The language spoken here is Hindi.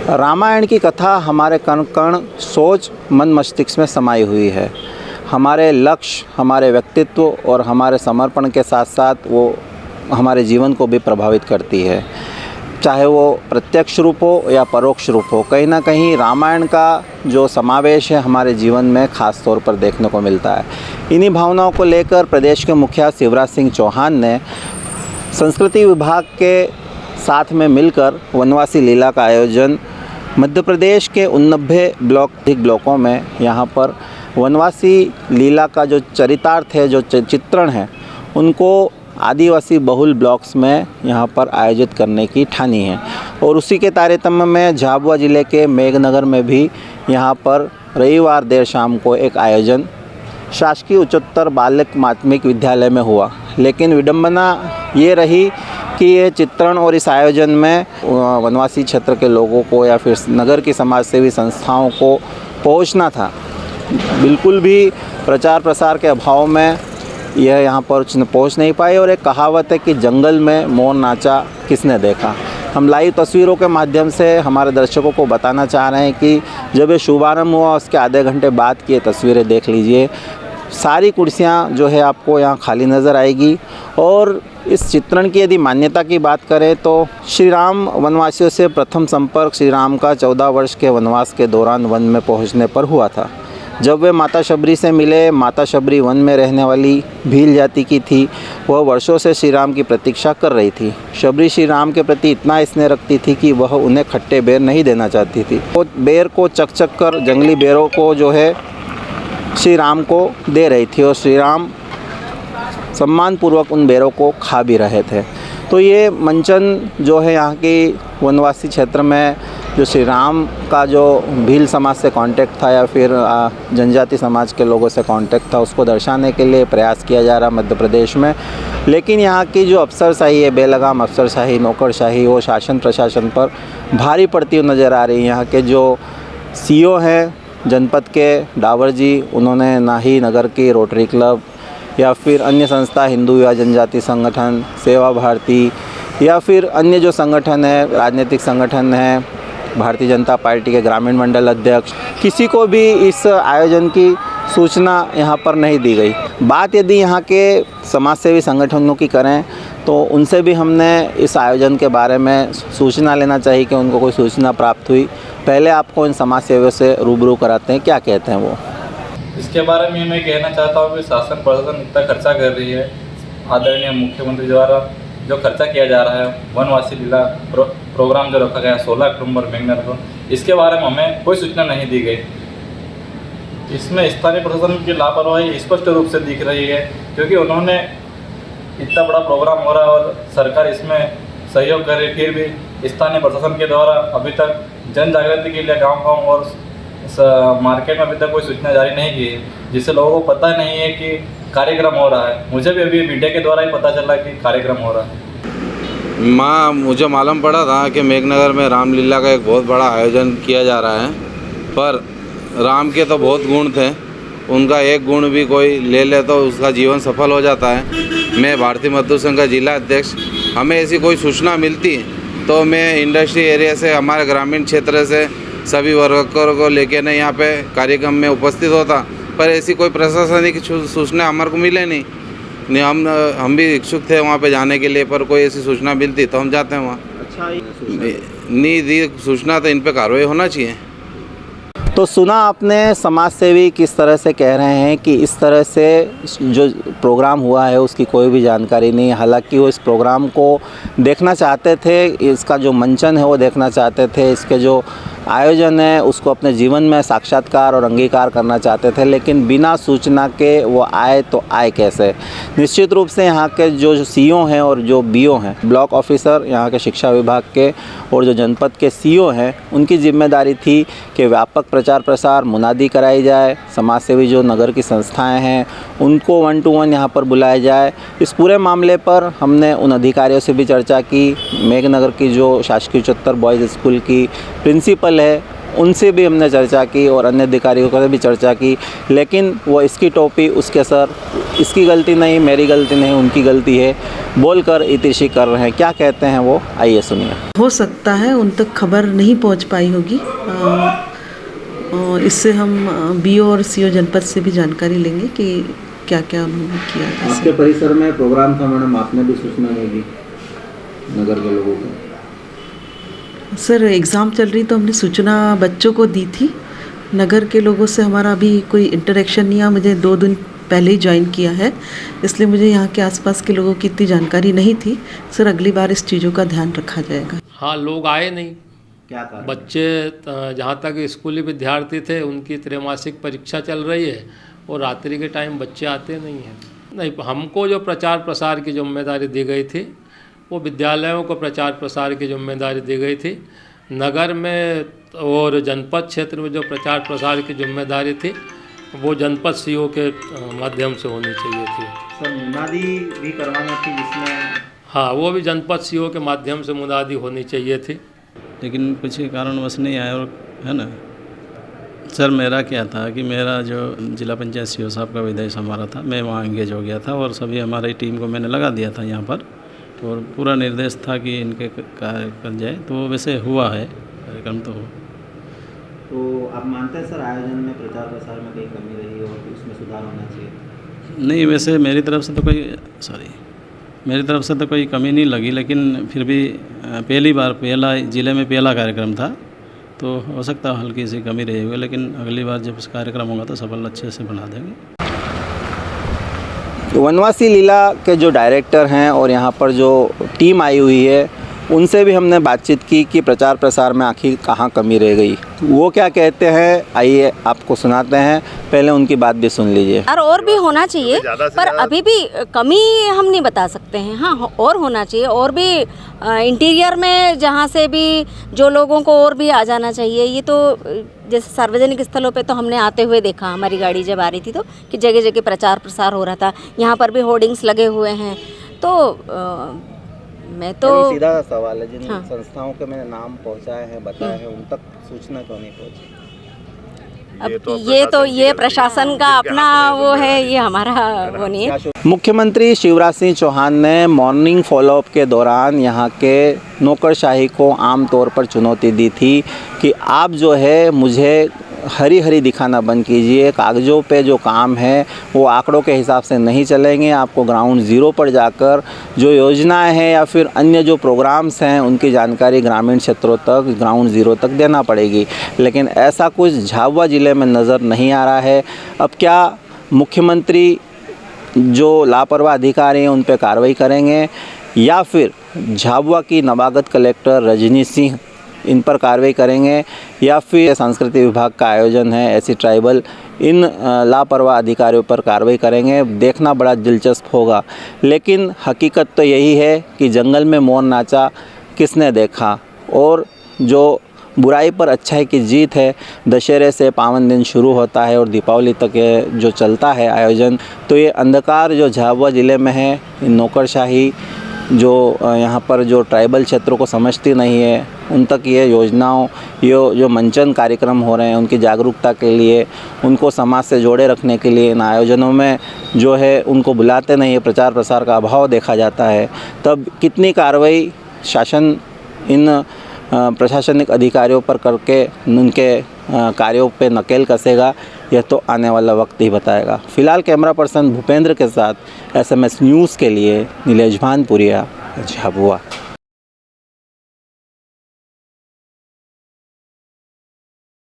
रामायण की कथा हमारे कण कण सोच मन मस्तिष्क में समाई हुई है। हमारे लक्ष्य, हमारे व्यक्तित्व और हमारे समर्पण के साथ साथ वो हमारे जीवन को भी प्रभावित करती है, चाहे वो प्रत्यक्ष रूप हो या परोक्ष रूप हो। कहीं ना कहीं रामायण का जो समावेश है हमारे जीवन में ख़ास तौर पर देखने को मिलता है। इन्हीं भावनाओं को लेकर प्रदेश के मुखिया शिवराज सिंह चौहान ने संस्कृति विभाग के साथ में मिलकर वनवासी लीला का आयोजन मध्य प्रदेश के 89 ब्लॉकों में यहाँ पर वनवासी लीला का जो चरितार्थ है, जो चित्रण है, उनको आदिवासी बहुल ब्लॉक्स में यहाँ पर आयोजित करने की ठानी है। और उसी के तारतम्य में झाबुआ ज़िले के मेघनगर में भी यहाँ पर रविवार देर शाम को एक आयोजन शासकीय उच्चतर बालक माध्यमिक विद्यालय में हुआ। लेकिन विडंबना ये रही कि ये चित्रण और इस आयोजन में वनवासी क्षेत्र के लोगों को या फिर नगर की समाज सेवी संस्थाओं को पहुंचना था। बिल्कुल भी प्रचार प्रसार के अभाव में यह यहाँ पर पहुंच नहीं पाए। और एक कहावत है कि जंगल में मोर नाचा किसने देखा। हम लाइव तस्वीरों के माध्यम से हमारे दर्शकों को बताना चाह रहे हैं कि जब ये शुभारंभ हुआ उसके आधे घंटे बाद की ये तस्वीरें देख लीजिए। सारी कुर्सियाँ जो है आपको यहाँ खाली नज़र आएगी। और इस चित्रण की यदि मान्यता की बात करें तो श्री राम वनवासियों से प्रथम संपर्क श्री राम का 14 वर्ष के वनवास के दौरान वन में पहुँचने पर हुआ था। जब वे माता शबरी से मिले, माता शबरी वन में रहने वाली भील जाति की थी। वह वर्षों से श्री राम की प्रतीक्षा कर रही थी। शबरी श्री राम के प्रति इतना स्नेह रखती थी कि वह उन्हें खट्टे बेर नहीं देना चाहती थी। वो बेर को चक कर जंगली बेरों को जो है श्री राम को दे रही थी और श्री राम सम्मानपूर्वक उन बेरों को खा भी रहे थे। तो ये मंचन जो है यहाँ की वनवासी क्षेत्र में जो श्री राम का जो भील समाज से कांटेक्ट था या फिर जनजाति समाज के लोगों से कांटेक्ट था, उसको दर्शाने के लिए प्रयास किया जा रहा मध्य प्रदेश में। लेकिन यहाँ की जो अफसरशाही है, बेलगाम अफसरशाही, नौकरशाही, वो शासन प्रशासन पर भारी पड़ती हुई नज़र आ रही है। यहाँ के जो सीईओ हैं जनपद के डावर जी, उन्होंने ना ही नगर की रोटरी क्लब या फिर अन्य संस्था, हिंदू या जनजाति संगठन, सेवा भारती या फिर अन्य जो संगठन है, राजनीतिक संगठन है, भारतीय जनता पार्टी के ग्रामीण मंडल अध्यक्ष, किसी को भी इस आयोजन की सूचना यहाँ पर नहीं दी गई। बात यदि यहाँ के समाजसेवी संगठनों की करें तो उनसे भी हमने इस आयोजन के बारे में सूचना लेना चाहिए कि उनको कोई सूचना प्राप्त हुई। पहले आपको इन समाज सेवियों से रूबरू कराते हैं, क्या कहते हैं वो। इसके बारे में मैं कहना चाहता हूँ कि शासन प्रशासन इतना खर्चा कर रही है, आदरणीय मुख्यमंत्री द्वारा जो खर्चा किया जा रहा है, वनवासी लीला प्रोग्राम जो रखा गया 16 अक्टूबर मेघनगर को, इसके बारे में हमें कोई सूचना नहीं दी गई। इसमें स्थानीय प्रशासन की लापरवाही स्पष्ट रूप से दिख रही है, क्योंकि उन्होंने इतना बड़ा प्रोग्राम हो रहा है और सरकार इसमें सहयोग कर रही, फिर भी स्थानीय प्रशासन के द्वारा अभी तक जन जागृति के लिए गाँव और मार्केट में अभी तक कोई सूचना जारी नहीं की है, जिससे लोगों को पता नहीं है कि कार्यक्रम हो रहा है। मुझे भी अभी मीडिया के द्वारा ही पता चला कि कार्यक्रम हो रहा है। मुझे मालूम पड़ा था कि मेघनगर में रामलीला का एक बहुत बड़ा आयोजन किया जा रहा है, पर राम के तो बहुत गुण थे, उनका एक गुण भी कोई ले ले तो उसका जीवन सफल हो जाता है। मैं भारतीय मजदूर संघ का जिला अध्यक्ष, हमें ऐसी कोई सूचना मिलती तो मैं इंडस्ट्री एरिया से, हमारे ग्रामीण क्षेत्र से सभी वर्करों को लेके ना यहाँ पे कार्यक्रम में उपस्थित होता, पर ऐसी कोई प्रशासनिक सूचना हमारे को मिले नहीं। हम भी इच्छुक थे वहाँ पे जाने के लिए, पर कोई ऐसी सूचना मिलती तो हम जाते हैं वहाँ। अच्छा, नहीं दी सूचना तो इन पे कार्रवाई होना चाहिए। तो सुना आपने समाज सेवी किस तरह से कह रहे हैं कि इस तरह से जो प्रोग्राम हुआ है उसकी कोई भी जानकारी नहीं। हालांकि वो इस प्रोग्राम को देखना चाहते थे, इसका जो मंचन है वो देखना चाहते थे, इसके जो आयोजन है उसको अपने जीवन में साक्षात्कार और अंगीकार करना चाहते थे, लेकिन बिना सूचना के वो आए तो आए कैसे। निश्चित रूप से यहाँ के जो सीईओ हैं और जो बीओ हैं, ब्लॉक ऑफिसर यहाँ के शिक्षा विभाग के और जो जनपद के सीईओ हैं, उनकी जिम्मेदारी थी कि व्यापक प्रचार प्रसार मुनादी कराई जाए। समाजसेवी जो नगर की संस्थाएं हैं उनको 1 to 1 यहाँ पर बुलाया जाए। इस पूरे मामले पर हमने उन अधिकारियों से भी चर्चा की। मेघनगर की जो शासकीय उच्चतर बॉयज़ स्कूल की प्रिंसिपल है उनसे भी हमने चर्चा की और अन्य अधिकारियों से भी चर्चा की, लेकिन वो इसकी टोपी उसके सर, इसकी गलती नहीं, मेरी गलती नहीं, उनकी गलती है बोलकर इतिशी कर रहे हैं। क्या कहते हैं वो, आइए सुनिए। हो सकता है उन तक खबर नहीं पहुंच पाई होगी। इससे हम बीओ और सीओ जनपद से भी जानकारी लेंगे कि क्या क्या उन्होंने किया था। आपके परिसर में प्रोग्राम था मैडम, आपने भी सूचना होगी नगर के लोगों को? सर एग्ज़ाम चल रही तो हमने सूचना बच्चों को दी थी। नगर के लोगों से हमारा अभी कोई इंटरेक्शन नहीं है, मुझे 2 दिन पहले ही ज्वाइन किया है, इसलिए मुझे यहाँ के आसपास के लोगों की इतनी जानकारी नहीं थी। सर अगली बार इस चीज़ों का ध्यान रखा जाएगा। हाँ, लोग आए नहीं। क्या कारण? बच्चे जहाँ तक स्कूली विद्यार्थी थे उनकी त्रैमासिक परीक्षा चल रही है और रात्रि के टाइम बच्चे आते नहीं हैं। नहीं, हमको जो प्रचार प्रसार की जिम्मेदारी दी गई थी वो विद्यालयों को प्रचार प्रसार की जिम्मेदारी दी गई थी। नगर में और जनपद क्षेत्र में जो प्रचार प्रसार की जिम्मेदारी थी वो जनपद सीओ के माध्यम से होनी चाहिए थी। सर मुनादी भी करवाना थी जिसमें? हाँ, वो भी जनपद सीओ के माध्यम से मुनादी होनी चाहिए थी, लेकिन कुछ कारणवश नहीं आया। और है ना सर, मेरा क्या था कि मेरा जो जिला पंचायत सीओ साहब का विदाई समारोह था, मैं वहाँ एंगेज हो गया था और सभी हमारी टीम को मैंने लगा दिया था यहाँ पर, और पूरा निर्देश था कि इनके कार्य कर जाए। तो वैसे हुआ है कार्यक्रम तो आप मानते हैं सर आयोजन में प्रचार प्रसार में कहीं कमी रही और उसमें सुधार होना चाहिए? नहीं, वैसे मेरी तरफ से तो कोई कमी नहीं लगी, लेकिन फिर भी पहला ज़िले में पहला कार्यक्रम था तो हो सकता है हल्की सी कमी रही होगी, लेकिन अगली बार जब कार्यक्रम होगा तो सफल अच्छे से बना देंगे। वनवासी लीला के जो डायरेक्टर हैं और यहाँ पर जो टीम आई हुई है उनसे भी हमने बातचीत की कि प्रचार प्रसार में आखिर कहाँ कमी रह गई, वो क्या कहते हैं आइए आपको सुनाते हैं। पहले उनकी बात भी सुन लीजिए। और भी होना चाहिए, पर अभी भी कमी हम नहीं बता सकते हैं। हाँ, और होना चाहिए, और भी इंटीरियर में जहाँ से भी जो लोगों को और भी आ जाना चाहिए। ये तो जैसे सार्वजनिक स्थलों पे तो हमने आते हुए देखा, हमारी गाड़ी जब आ रही थी तो कि जगह जगह प्रचार प्रसार हो रहा था। यहाँ पर भी होर्डिंग्स लगे हुए हैं। तो मैं तो सीधा सवाल है, जिन हाँ। संस्थाओं के मैंने नाम पहुँचाए हैं, बताए हैं, उन तक सूचना क्यों नहीं पहुँची? अब ये प्रशासन का अपना वो है, ये हमारा वो नहीं है। मुख्यमंत्री शिवराज सिंह चौहान ने मॉर्निंग फॉलोअप के दौरान यहाँ के नौकरशाही को आम तौर पर चुनौती दी थी कि आप जो है मुझे हरी हरी दिखाना बंद कीजिए, कागज़ों पे जो काम है वो आंकड़ों के हिसाब से नहीं चलेंगे, आपको ग्राउंड ज़ीरो पर जाकर जो योजनाएं हैं या फिर अन्य जो प्रोग्राम्स हैं उनकी जानकारी ग्रामीण क्षेत्रों तक, ग्राउंड ज़ीरो तक देना पड़ेगी। लेकिन ऐसा कुछ झाबुआ ज़िले में नज़र नहीं आ रहा है। अब क्या मुख्यमंत्री जो लापरवाह अधिकारी हैं उन पर कार्रवाई करेंगे या फिर झाबुआ की नवागत कलेक्टर रजनी सिंह इन पर कार्रवाई करेंगे, या फिर संस्कृति विभाग का आयोजन है ऐसी ट्राइबल इन लापरवाह अधिकारियों पर कार्रवाई करेंगे? देखना बड़ा दिलचस्प होगा। लेकिन हकीकत तो यही है कि जंगल में मोर नाचा किसने देखा, और जो बुराई पर अच्छाई की जीत है। दशहरे से पावन दिन शुरू होता है और दीपावली तक ये जो चलता है आयोजन, तो ये अंधकार जो झाबुआ ज़िले में है, नौकरशाही जो यहाँ पर जो ट्राइबल क्षेत्रों को समझती नहीं है, उन तक ये योजनाओं, ये जो मंचन कार्यक्रम हो रहे हैं उनकी जागरूकता के लिए, उनको समाज से जोड़े रखने के लिए इन आयोजनों में जो है उनको बुलाते नहीं है, प्रचार प्रसार का अभाव देखा जाता है। तब कितनी कार्रवाई शासन इन प्रशासनिक अधिकारियों पर करके उनके कार्यों पे नकेल कसेगा, यह तो आने वाला वक्त ही बताएगा। फिलहाल कैमरा पर्सन भूपेंद्र के साथ SMS न्यूज़ के लिए नीलेश भानपुरिया, झाबुआ।